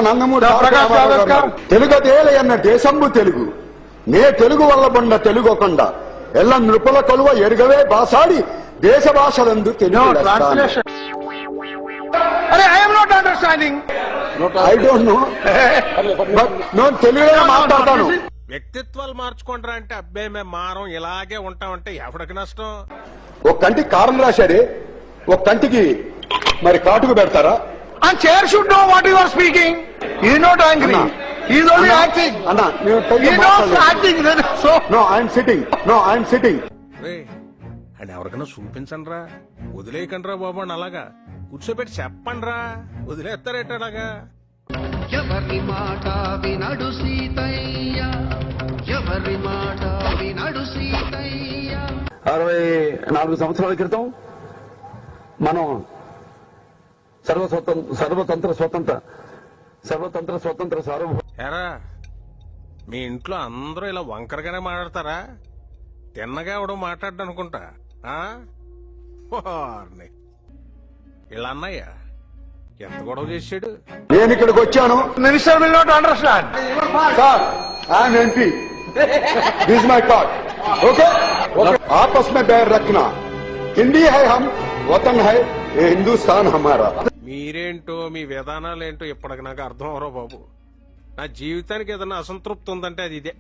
నందమూరి తెలుగదేల అన్న దేశంబు తెలుగు నే తెలుగు వల్ల బండ తెలుగొకండ ఎల్ల నృపల కొలువ ఎరుగవే బాసాడి దేశ భాషలందు Telugu I don't know but నేను తెలుగులో మాట్లాడతాను. వ్యక్తిత్వాలు మార్చుకుంటారా అంటే అబ్బే మేము మారం ఇలాగే ఉంటామంటే ఎవరికి నష్టం? ఒక కంటికి కారం రాశాడే, ఒక కంటికి మరి కాటుకు పెడతారా? And chair should know what you are speaking. He is not angry. He is only acting. Anna, he knows acting. So no, I am sitting. No, I am sitting. అని ఎవరికైనా చూపించండి రా, వదిలేయకండి రా బాబు అని అలాగా కూర్చోబెట్టి చెప్పండి రా, వదిలేస్తారేట అలాగా. ఎవరి మాట వినడు సీతయ్య, ఎవరి మాట వినడు సీతయ్య. 64 సంవత్సరాల క్రితం మనం సర్వతంత్ర స్వతంత్ర సార్వభౌమ. ఎరా మీ ఇంట్లో అందరూ ఇలా వంకరగానే మాట్లాడతారా? తిన్నగా ఎవడో మాట్లాడ్డా అనుకుంటా. ఇలా అన్నయ్య ఎంత గొడవ చేశాడు. నేను ఇక్కడికి వచ్చాను. minister will not understand. Sir I'm MP, this my card. Okay आपस में बैर रखना. हिंदी है हम, वतन है ये हिंदुस्तान हमारा. మీరేంటో మీ విధానాలేంటో ఇప్పటికి నాకు అర్థం అవరో బాబు. నా జీవితానికి ఏదైనా అసంతృప్తి ఉందంటే అది ఇదే.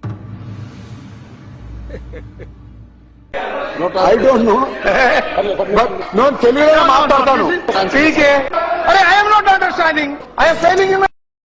ఐ డోంట్ నో బట్ నేను తెలుగులో మాట్లాడతాను. I am not understanding. I am failing in my